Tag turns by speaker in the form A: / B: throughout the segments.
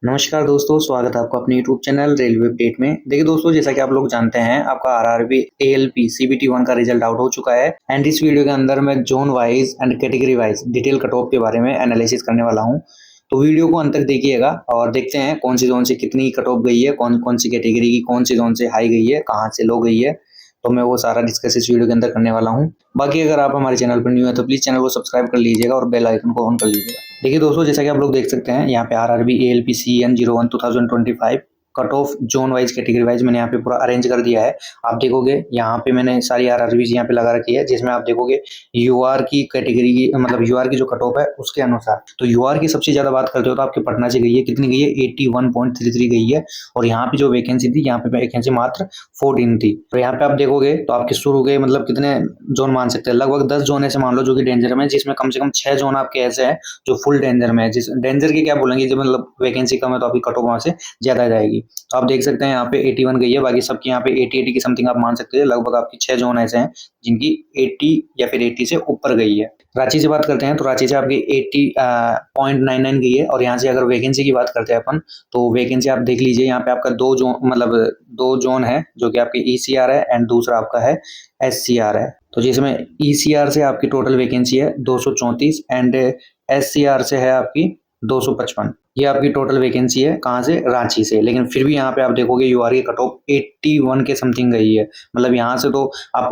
A: नमस्कार दोस्तों, स्वागत है आपका अपने यूट्यूब चैनल रेलवे अपडेट में। देखिए दोस्तों, जैसा कि आप लोग जानते हैं, आपका आरआरबी एएलपी सीबीटी 1 का रिजल्ट आउट हो चुका है एंड इस वीडियो के अंदर मैं zone wise and category wise detail cut off के बारे में एनालिसिस करने वाला हूं। तो वीडियो को अंत तक देखिएगा और देखते हैं कौन सी जोन से कितनी कट ऑफ गई है, कौन कौन सी कैटेगरी की कौन सी जोन से हाई गई है, कहाँ से लो गई है। तो मैं वो सारा डिस्कस इस वीडियो के अंदर करने वाला हूँ। बाकी अगर आप हमारे चैनल पर न्यू है तो प्लीज चैनल को सब्सक्राइब कर लीजिएगा और बेल आइकन को ऑन कर लीजिएगा। देखिए दोस्तों, जैसा कि आप लोग देख सकते हैं, यहाँ पे RRB ALP CN 01 2025 cut off zone wise category wise मैंने यहाँ पे पूरा अरेंज कर दिया है। आप देखोगे यहाँ पे मैंने सारी आरआरबीज यहाँ पे लगा रखी है, जिसमें आप देखोगे यूआर की कैटेगरी की मतलब यूआर की जो कट ऑफ है उसके अनुसार। तो यूआर की सबसे ज्यादा बात करते हो तो आपके पटना से गई है, कितनी गई है 81.33 गई है। और यहाँ पे जो वैकेंसी थी, यहाँ पे वैकेंसी मात्र 14 थी। तो यहाँ पे आप देखोगे तो आपके शुरू गए मतलब कितने जोन मान सकते हैं, लगभग 10 जोन ऐसे मान लो जो कि डेंजर में, जिसमें कम से कम 6 जोन आपके ऐसे हैं जो फुल डेंजर में है। जिस डेंजर की क्या बोलेंगे, जब मतलब वैकेंसी कम है तो आपकी कट ऑफ वहां से ज्यादा जाएगी। तो आप देख सकते हैं यहाँ पे 81 गई है, बाकी सबकी यहाँ पे 80 की समथिंग आप मान सकते हैं। लगभग आपकी 6 जोन ऐसे हैं जिनकी 80 या फिर 80 से ऊपर गई है। रांची से बात करते हैं तो रांची से आपकी 80.99 गई है। और यहाँ से अगर वैकेंसी की बात करते हैं अपन, तो वैकेंसी आप देख लीजिए, यहाँ पे आपका दो जोन है जो कि आपके ईसीआर है एंड दूसरा आपका है एससीआर है। तो जिसमें ईसीआर से आपकी टोटल वैकेंसी है 234 एंड एससीआर से है आपकी 255। ये आपकी टोटल वैकेंसी है कहाँ से, रांची से। लेकिन फिर भी यहाँ पे आप देखोगे यूआर की कट ऑफ 81 के समथिंग गई है। मतलब यहाँ से तो आप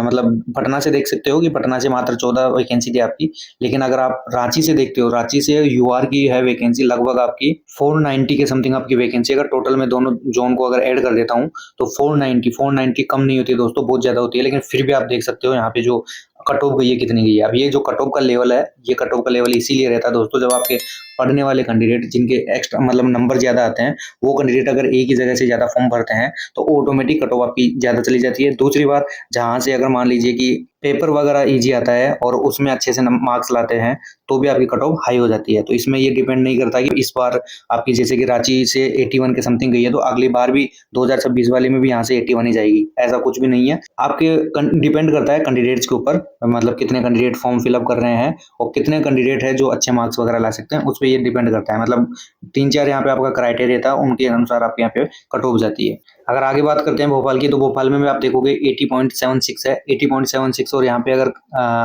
A: मतलब पटना से देख सकते हो कि पटना से मात्र 14 वैकेंसी थी आपकी। लेकिन अगर आप रांची से देखते हो, रांची से यूआर की है वैकेंसी लगभग आपकी 490 के समथिंग आपकी वैकेंसी। अगर टोटल में दोनों जोन को अगर ऐड कर देता हूँ तो 490 कम नहीं होती दोस्तों, बहुत ज्यादा होती है। लेकिन फिर भी आप देख सकते हो यहाँ पे जो कट ऑफ गई है कितनी गई है। अब ये जो कट ऑफ का लेवल है, ये कट ऑफ का लेवल इसीलिए रहता है दोस्तों, जब आपके पढ़ने वाले कैंडिडेट जिनके एक्स्ट्रा मतलब नंबर ज्यादा आते हैं, वो कैंडिडेट अगर एक ही जगह से ज्यादा फॉर्म भरते हैं तो ऑटोमेटिक कट ऑफ आपकी ज्यादा चली जाती है। दूसरी बात, जहां से अगर मान लीजिए कि पेपर वगैरह इजी आता है और उसमें अच्छे से मार्क्स लाते हैं, तो भी आपकी कट ऑफ हाई हो जाती है। तो इसमें ये डिपेंड नहीं करता कि इस बार आपकी जैसे कि रांची से 81 के समथिंग गई है तो अगली बार भी 2026 वाले में भी यहाँ से 81 ही जाएगी, ऐसा कुछ भी नहीं है। आपके डिपेंड करता है कैंडिडेट्स के ऊपर, मतलब कितने कैंडिडेट फॉर्म फिलअप कर रहे हैं और कितने कैंडिडेट है जो अच्छे मार्क्स वगैरह ला सकते हैं, उस पर ये डिपेंड करता है। मतलब 3-4 यहाँ पे आपका क्राइटेरिया था, उनके अनुसार आपके यहाँ पे कट ऑफ जाती है। अगर आगे बात करते हैं भोपाल की, तो भोपाल में भी आप देखोगे 80.76 है, 80.76। और यहाँ पे अगर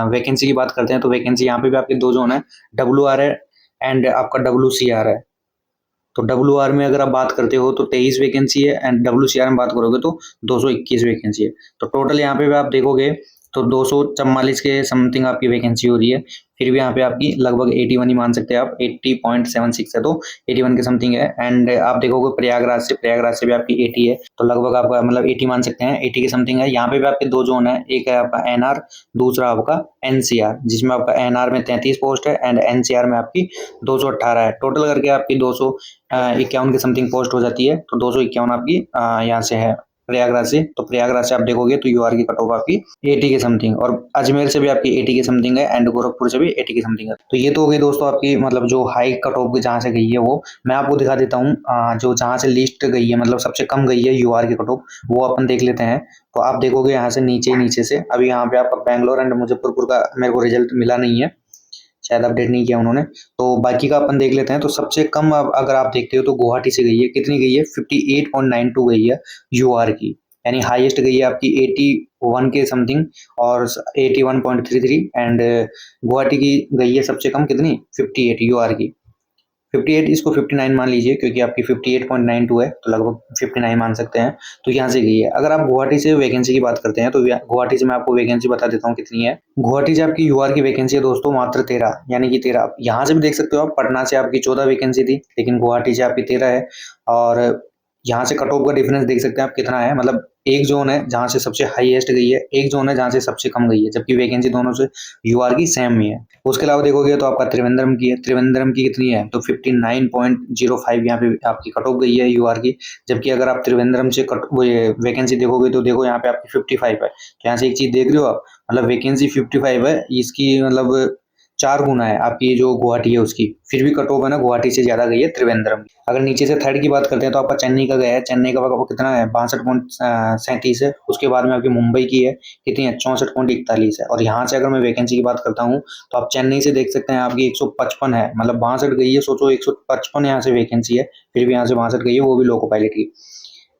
A: वैकेंसी की बात करते हैं तो वैकेंसी यहाँ पे भी आपके दो जोन है, डब्ल्यू आर है एंड आपका WCR है। तो डब्ल्यू आर में अगर आप बात करते हो तो 23 वैकेंसी है एंड WCR में बात करोगे तो 221 वैकेंसी है। तो टोटल यहाँ पे भी आप देखोगे तो 244 के समथिंग आपकी वैकेंसी हो रही है। फिर भी यहाँ पे आपकी लगभग 81 ही मान सकते हैं आप, 80.76 है तो 81 के समथिंग है। एंड आप देखोगे प्रयागराज से भी आपकी 80 है, तो लगभग आपका मतलब 80 मान सकते हैं, 80 के समथिंग है। यहाँ पे भी आपके दो जोन है, एक है आपका एनआर, दूसरा आपका एनसीआर, जिसमें आपका एनआर में 33 पोस्ट है एंड एनसीआर में आपकी 218 है। टोटल करके आपकी 251 की समथिंग पोस्ट हो जाती है। तो 251 आपकी यहाँ से है प्रयागराज से। तो प्रयागराज से आप देखोगे तो यूआर की कट ऑफ आपकी 80 के समथिंग, और अजमेर से भी आपकी 80 के समथिंग है एंड गोरखपुर से भी 80 के समथिंग है। तो ये तो हो गई दोस्तों आपकी मतलब जो हाई कट ऑफ जहाँ से गई है वो। मैं आपको दिखा देता हूँ जो जहाँ से लिस्ट गई है, मतलब सबसे कम गई है यूआर की कट ऑफ, वो अपन देख लेते हैं। तो आप देखोगे यहाँ से नीचे से अभी यहाँ पे आपका बैंगलोर एंड मुजफ्फरपुर का मेरे को रिजल्ट मिला नहीं है, शायद अपडेट नहीं किया उन्होंने। तो बाकी का अपन देख लेते हैं। तो सबसे कम अगर आप देखते हो तो गुवाहाटी से गई है, कितनी गई है 58.92 गई है यूआर की। यानी हाईएस्ट गई है आपकी 81 के समथिंग और 81.33। एंड गुवाहाटी की गई है सबसे कम कितनी 58 यूआर की। 58, इसको 59 मान लीजिए क्योंकि आपकी 58.92 है, तो लगभग 59 मान सकते हैं। तो यहाँ से गई है। अगर आप गुवाहाटी से वैकेंसी की बात करते हैं तो गुवाहाटी से मैं आपको वैकेंसी बता देता हूँ कितनी है। गुवाहाटी से आपकी यूआर की वैकेंसी है दोस्तों मात्र 13, यानी कि 13। यहाँ से भी देख सकते हो आप, पटना से आपकी 14 वैकेंसी थी लेकिन गुवाहाटी से आपकी 13 है। और यहाँ से कट ऑफ का डिफरेंस देख सकते हैं आप कितना है। मतलब एक जोन है जहाँ से सबसे हाईएस्ट गई है, एक जोन है जहाँ से सबसे कम गई है, जबकि वैकेंसी दोनों से यूआर की सेम ही है। उसके अलावा देखोगे तो आपका त्रिवेंद्रम की है, त्रिवेंद्रम की कितनी है तो 59.05 यहाँ पे आपकी कट ऑफ गई है यूआर की। जबकि अगर आप त्रिवेंद्रम से कट वो वैकेंसी देखोगे तो देखो यहाँ पे आपकी 55 है। तो यहाँ से एक चीज देख रहे हो आप, मतलब वैकेंसी 55 है, इसकी मतलब 4 गुना है आपकी जो गुवाहाटी है उसकी, फिर भी कट ऑफ है ना गुवाहाटी से ज़्यादा गई है त्रिवेंद्रम। अगर नीचे से थर्ड की बात करते हैं तो आपका चेन्नई का गया है, चेन्नई का आपको कितना है 62.37 है। उसके बाद में आपकी मुंबई की है कितनी है 64.41 है। और यहाँ से अगर मैं वैकेंसी की बात करता हूँ तो आप चेन्नई से देख सकते हैं आपकी 155 है, मतलब 62 गई है। सोचो 155 यहाँ से वैकेंसी है, फिर भी यहाँ से 62 गई है, वो भी लोको पायलट की।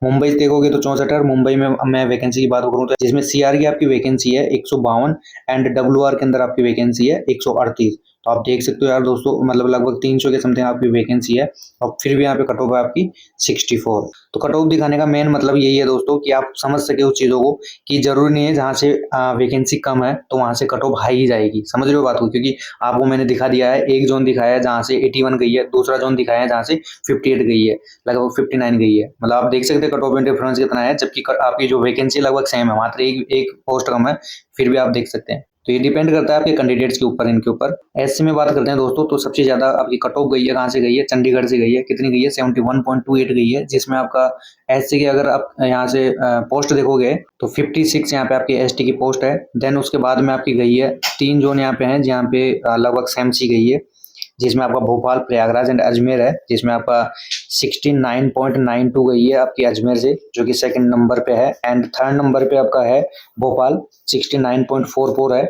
A: मुंबई से देखोगे तो 64 है। मुंबई में मैं वैकेंसी की बात करूँ तो जिसमें सीआर की आपकी वैकेंसी है 152 एंड डब्ल्यूआर के अंदर आपकी वैकेंसी है 138। तो आप देख सकते हो यार दोस्तों, मतलब लगभग 300 के समथिंग आपकी वैकेंसी है और फिर भी यहाँ पे कट ऑफ है आपकी 64। तो कट ऑफ दिखाने का मेन मतलब यही है दोस्तों कि आप समझ सके उस चीज़ों को कि जरूरी नहीं है जहाँ से वैकेंसी कम है तो वहाँ से कट ऑफ हाई ही जाएगी। समझ रहे हो बात को, क्योंकि आपको मैंने दिखा दिया है, एक जोन दिखाया है जहाँ से 81 गई है, दूसरा जोन दिखाया है जहाँ से 58 गई है, लगभग 59 गई है। मतलब आप देख सकते हैं कट ऑफ में डिफरेंस कितना है, जबकि आपकी जो वैकेंसी लगभग सेम है, मात्र एक पोस्ट कम है, फिर भी आप देख सकते हैं। तो ये डिपेंड करता है आपके कैंडिडेट्स के ऊपर, इनके ऊपर। एससी में बात करते हैं दोस्तों तो सबसे ज्यादा आपकी कट ऑफ गई है कहाँ से गई है, चंडीगढ़ से गई है। कितनी गई है 71.28 गई है, जिसमें आपका एससी की अगर आप यहाँ से पोस्ट देखोगे तो 56 यहाँ पे आपकी एसटी की पोस्ट है। देन उसके बाद में आपकी गई है 3 जोन यहाँ पे हैं जहाँ पे लगभग सेम सी गई है, जिसमें आपका भोपाल, प्रयागराज एंड अजमेर है, जिसमें आपका 69.92 गई है आपकी अजमेर से, जो कि सेकंड नंबर पे है। एंड थर्ड नंबर पे आपका है भोपाल 69.44 है।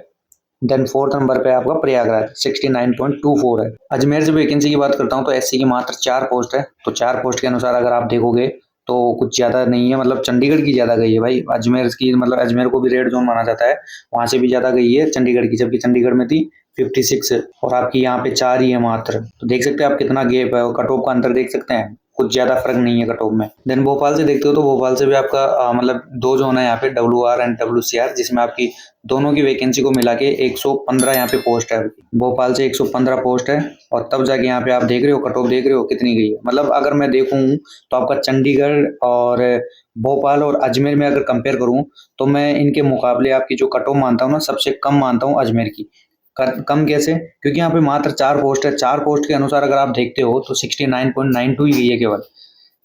A: देन फोर्थ नंबर पे आपका प्रयागराज 69.24 है। अजमेर से वैकेंसी की बात करता हूँ तो एससी की मात्र 4 पोस्ट है। तो 4 पोस्ट के अनुसार अगर आप देखोगे तो कुछ ज्यादा नहीं है, मतलब चंडीगढ़ की ज्यादा गई है भाई। अजमेर की, मतलब अजमेर को भी रेड जोन माना जाता है, वहां से भी ज्यादा गई है चंडीगढ़ की, जबकि चंडीगढ़ में थी 56 और आपकी यहाँ पे 4 ही है मात्र। तो देख सकते हैं आप कितना गैप है और कट ऑफ का अंतर देख सकते हैं, कुछ ज्यादा फर्क नहीं है कट ऑफ में। देन भोपाल से देखते हो तो भोपाल से भी आपका मतलब 2 जोन है यहाँ पे, डब्ल्यूआर एंड डब्ल्यूसीआर, जिसमें आपकी दोनों की वैकेंसी को मिला के 115 यहाँ पे पोस्ट है। भोपाल से 115 पोस्ट है और तब जाके यहाँ पे आप देख रहे हो कट ऑफ देख रहे हो कितनी गई है। मतलब अगर मैं देखूँ तो आपका चंडीगढ़ और भोपाल और अजमेर में अगर कंपेयर करूँ तो मैं इनके मुकाबले आपकी जो कट ऑफ मानता हूँ ना, सबसे कम मानता हूँ अजमेर की। कम कैसे? क्योंकि यहाँ पे मात्र 4 पोस्ट है, 4 पोस्ट के अनुसार अगर आप देखते हो तो 69.92 ही गई है केवल,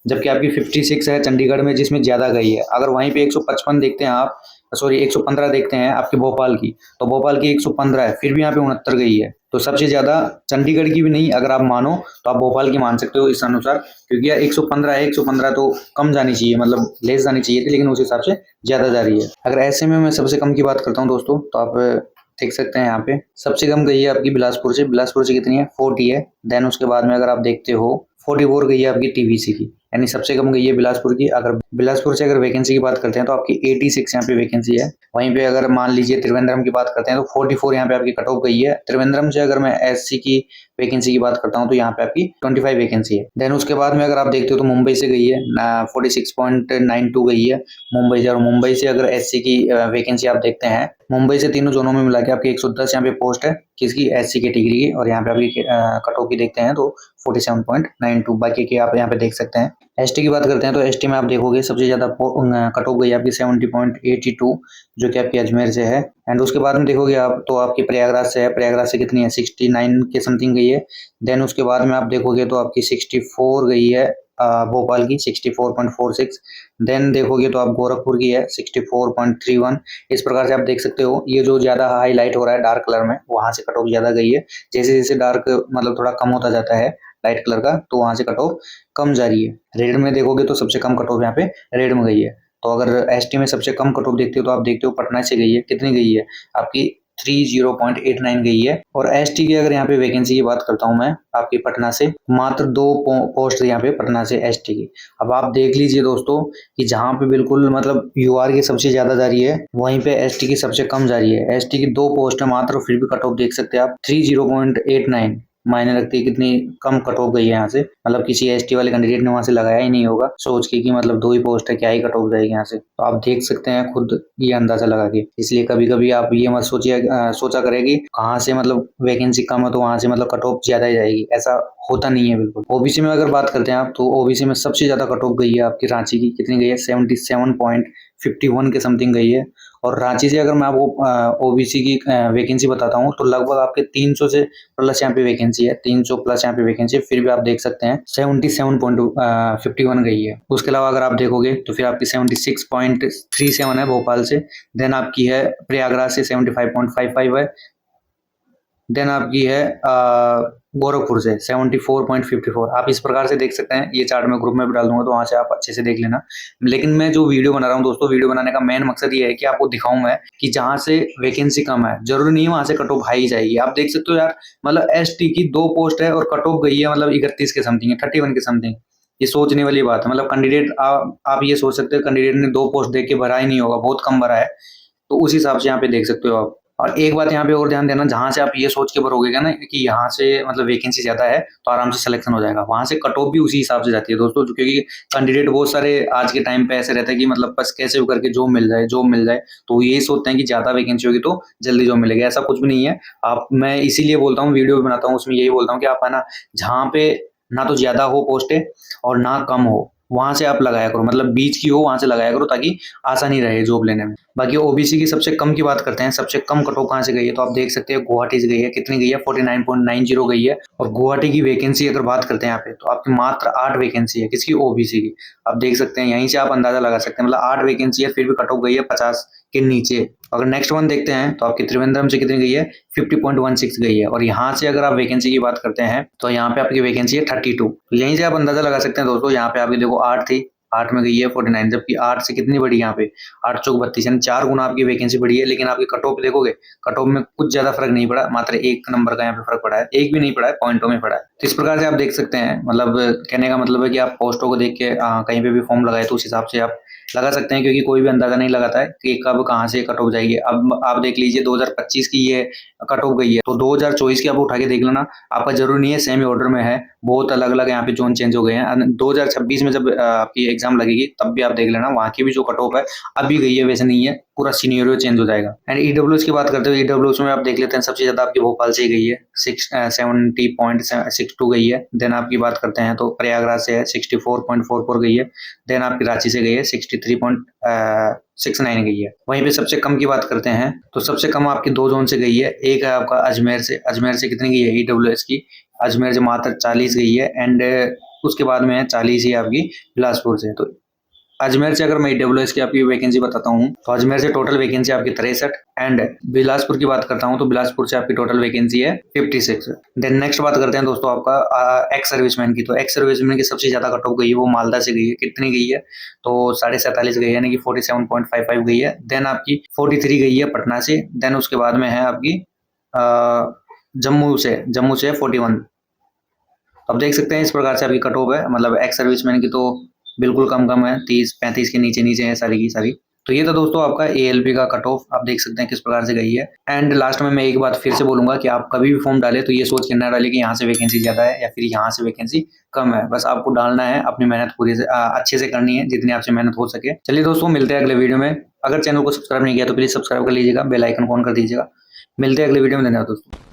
A: जबकि आपकी 56 है चंडीगढ़ में जिसमें ज्यादा गई है। अगर वहीं पे 155 देखते हैं आप, सॉरी 115 देखते हैं आपके भोपाल की, तो भोपाल की 115 है, फिर भी यहाँ पे 69 गई है। तो सबसे ज्यादा चंडीगढ़ की भी नहीं, अगर आप मानो तो आप भोपाल की मान सकते हो इस अनुसार, क्योंकि यार 115 है, 115 तो कम जानी चाहिए, मतलब लेस जानी चाहिए थी, लेकिन उस हिसाब से ज्यादा जा रही है। अगर ऐसे में मैं सबसे कम की बात करता हूँ दोस्तों तो आप देख सकते हैं यहाँ पे सबसे कम गई है आपकी बिलासपुर से। बिलासपुर से कितनी है 40 है। देन उसके बाद में अगर आप देखते हो 44 गई है आपकी टीवीसी की, यानी सबसे कम गई है बिलासपुर की। अगर बिलासपुर से अगर वैकेंसी की बात करते हैं तो आपकी 86 यहाँ पे वैकेंसी है। वहीं पे अगर मान लीजिए त्रिवेंद्रम की बात करते हैं तो 44 यहाँ पे आपकी कट ऑफ गई है। त्रिवेंद्रम से अगर मैं एससी की वैकेंसी की बात करता हूँ तो यहाँ पे आपकी 25 वैकेंसी है। देन उसके बाद में अगर आप देखते हो तो मुंबई से गई है 46.92 गई है मुंबई से। और मुंबई से अगर एससी की वैकेंसी आप देखते हैं, मुंबई से तीनों जोनों में मिला के आपकी 110 यहाँ पे पोस्ट है किसकी, एससी कैटेगरी की। और यहाँ पे आपकी कट ऑफ की देखते हैं तो 47.92, बाकी की आप यहाँ पे देख सकते हैं। एसटी की बात करते हैं तो एसटी में आप देखोगे सबसे ज्यादा कट ऑफ गई आपकी 70.82, जो कि आपकी अजमेर से है। एंड उसके बाद में देखोगे आप तो आपकी प्रयागराज से है। प्रयागराज से कितनी है 69 के समथिंग गई है। देन उसके बाद में आप देखोगे तो आपकी 64 गई है भोपाल की 64.46। देन देखोगे तो आप गोरखपुर की है 64.31। इस प्रकार से आप देख सकते हो, ये जो ज्यादा हाईलाइट हो रहा है डार्क कलर में, वहां से कट ऑफ ज्यादा गई है। जैसे जैसे डार्क मतलब थोड़ा कम होता जाता है लाइट कलर का, तो वहां से कट ऑफ कम जा रही है। रेड में देखोगे तो सबसे कम कट ऑफ यहाँ पे रेड में गई है। तो अगर एसटी में सबसे कम कट ऑफ देखते हो तो आप देखते हो पटना से गई है, कितनी गई है आपकी 30.89 गई है। और एसटी की अगर यहाँ पे वैकेंसी की बात करता हूँ मैं आपकी पटना से, मात्र 2 पोस्ट यहाँ पे पटना से एसटी की। अब आप देख लीजिए दोस्तों कि जहाँ पे बिल्कुल मतलब यूआर की सबसे ज्यादा जा रही है, वहीं पे एसटी की सबसे कम जा रही है। एसटी की 2 पोस्ट है मात्र, फिर भी कट ऑफ देख सकते हैं आप 30.89। मायने रखती है कितनी कम कट ऑफ गई है यहाँ से, मतलब किसी एसटी वाले कैंडिडेट ने वहां से लगाया ही नहीं होगा सोच के कि मतलब 2 ही पोस्ट है, क्या ही कट ऑफ जाएगी यहाँ से। तो आप देख सकते हैं खुद ये अंदाजा लगा के। इसलिए कभी कभी आप ये मत सोचिए सोचा करेगी कहाँ से मतलब वैकेंसी कम है तो वहां से मतलब कट ऑफ ज्यादा ही जाएगी, ऐसा होता नहीं है बिल्कुल। ओबीसी में अगर बात करते हैं आप तो ओबीसी में सबसे ज्यादा कट ऑफ गई है आपकी रांची की, कितनी गई है 77.51 के समथिंग गई है। और रांची से अगर मैं आपको ओबीसी की वैकेंसी बताता हूँ तो लगभग आपके 300 से प्लस यहाँ पे वैकेंसी है, 300 प्लस यहाँ पे वैकेंसी है, फिर भी आप देख सकते हैं 77.51 गई है। उसके अलावा अगर आप देखोगे तो फिर आपकी 76.37 है भोपाल से। देन आपकी है प्रयागराज से 75.55 है। देन आपकी है गोरखपुर से 74.54। आप इस प्रकार से देख सकते हैं, ये चार्ट मैं ग्रुप में भी डाल दूंगा तो वहाँ से आप अच्छे से देख लेना। लेकिन मैं जो वीडियो बना रहा हूँ दोस्तों, वीडियो बनाने का मेन मकसद ये है कि आपको दिखाऊं मैं कि जहाँ से वैकेंसी कम है, जरूरी नहीं है वहाँ से कट ऑफ हाई जाएगी। आप देख सकते हो यार, मतलब एसटी की 2 पोस्ट है और कट ऑफ गई है मतलब 31 के समथिंग है, 31 के समथिंग। ये सोचने वाली बात है। मतलब कैंडिडेट आप ये सोच सकते हो कैंडिडेट ने 2 पोस्ट देख के भरा ही नहीं होगा, बहुत कम भरा है। तो उस हिसाब से यहाँ पे देख सकते हो आप। और एक बात यहाँ पे और ध्यान देना, जहाँ से आप ये सोच के भरोगे ना कि यहाँ से मतलब वैकेंसी ज्यादा है तो आराम से सिलेक्शन हो जाएगा, वहां से कट ऑफ भी उसी हिसाब से जाती है दोस्तों। क्योंकि कैंडिडेट बहुत सारे आज के टाइम पे ऐसे रहते हैं कि मतलब बस कैसे भी करके जॉब मिल जाए, जॉब मिल जाए। तो यही सोचते हैं कि ज्यादा वैकेंसी होगी तो जल्दी जॉब मिलेगी, ऐसा कुछ भी नहीं है। आप मैं इसीलिए बोलता हूँ, वीडियो भी बनाता हूँ उसमें यही बोलता हूँ कि आप है ना, जहाँ पे ना तो ज्यादा हो पोस्टें और ना कम हो, वहां से आप लगाया करो, मतलब बीच की हो वहां से लगाया करो, ताकि आसानी रहे जॉब लेने में। बाकी ओबीसी की सबसे कम की बात करते हैं, सबसे कम कट ऑफ कहाँ से गई है तो आप देख सकते हैं गुवाहाटी से गई है। कितनी गई है? 49.90 गई है। और गुवाहाटी की वैकेंसी अगर बात करते हैं यहाँ पे, तो आपकी मात्र 8 वैकेंसी है, किसकी? ओबीसी की। आप देख सकते हैं, यहीं से आप अंदाजा लगा सकते हैं, मतलब 8 वैकेंसी है, फिर भी कट ऑफ गई है 50 के नीचे। अगर नेक्स्ट वन देखते हैं तो आपकी त्रिवेंद्रम से कितनी गई है? 50.16 गई है। और यहाँ से अगर आप वैकेंसी की बात करते हैं तो यहाँ पे आपकी वैकेंसी है 32। तो यहीं से आप अंदाजा लगा सकते हैं दोस्तों, यहाँ पे आपकी देखो 8 थी, 8 में गई है 49, जबकि 8 से कितनी बढ़ी यहाँ पे? 8 चौक 32, यानी 4 गुना आपकी वैकेंसी बढ़ी है। लेकिन आपकी कट ऑफ देखोगे, कट ऑफ में कुछ ज्यादा फर्क नहीं पड़ा, मात्र 1 नंबर का यहाँ पे फर्क पड़ा है, 1 भी नहीं पड़ा है, पॉइंटों में पड़ा है। तो इस प्रकार से आप देख सकते हैं, मतलब कहने का मतलब है कि आप पोस्टों को देख के कहीं पे भी फॉर्म लगाए तो उस हिसाब से आप लगा सकते हैं, क्योंकि कोई भी अंदाजा नहीं लगाता है कि कब कहाँ से कट ऑफ जाएगी। अब आप देख लीजिए 2025 की ये कट ऑफ गई है, तो 2024 की आप उठा के देख लेना, आपका जरूरी नहीं है सेम ऑर्डर में है, बहुत अलग अलग यहाँ पे जोन चेंज हो गए हैं। 2026 में जब आपकी एग्जाम लगेगी तब भी आप देख लेना, वहाँ की भी जो कट ऑफ है अभी गई है, वैसे नहीं है, पूरा सीनियरियो चेंज हो जाएगा। एंड ईडब्ल्यूएस की बात करते हो, ईडब्ल्यूएस में आप देख लेते हैं सबसे ज्यादा आपकी भोपाल से ही गई है, 70.62 गई है। देन आपकी बात करते हैं तो प्रयागराज से है 64.44 गई है। देन आपकी रांची से गई है 63.69 गई है। वहीं पे सबसे कम की बात करते हैं तो सबसे कम आपकी 2 जोन से गई है। एक है आपका अजमेर से, अजमेर से कितनी गई है ईडब्ल्यूएस की? अजमेर से मात्र 40 गई है। एंड उसके बाद में है 40 ही आपकी बिलासपुर से। तो अजमेर से अगर मैं ईडब्ल्यूएस की आपकी वैकेंसी बताता हूँ तो अजमेर से टोटल वैकेंसी आपकी 63। एंड बिलासपुर की बात करता हूँ तो बिलासपुर से आपकी टोटल वैकेंसी है 56। देन नेक्स्ट बात करते हैं दोस्तों आपका एक्स सर्विसमैन की। तो एक्स सर्विसमैन की सबसे ज्यादा कट ऑफ गई है वो मालदा से गई है। कितनी गई है? तो 47.5 गई है, यानी कि 47.55 गई है। देन आपकी 43 गई है पटना से। देन उसके बाद में है आपकी जम्मू से है 41। अब देख सकते हैं इस प्रकार से आपकी कट ऑफ है, मतलब एक्स सर्विसमैन की तो बिल्कुल कम है, 30-35 के नीचे है सारी की सारी। तो ये था दोस्तों आपका एएलपी का कट ऑफ, आप देख सकते हैं किस प्रकार से गई है। एंड लास्ट में मैं एक बात फिर से बोलूंगा कि आप कभी भी फॉर्म डालें तो ये सोच के ना डालें कि यहाँ से वैकेंसी ज्यादा है या फिर यहाँ से वैकेंसी कम है। बस आपको डालना है, अपनी मेहनत पूरी से अच्छे से करनी है, जितनी आपसे मेहनत हो सके। चलिए दोस्तों, मिलते हैं अगले वीडियो में। अगर चैनल को सब्सक्राइब नहीं किया तो प्लीज सब्सक्राइब कर लीजिएगा, बेल आइकन ऑन कर दीजिएगा। मिलते हैं अगले वीडियो में। धन्यवाद दोस्तों।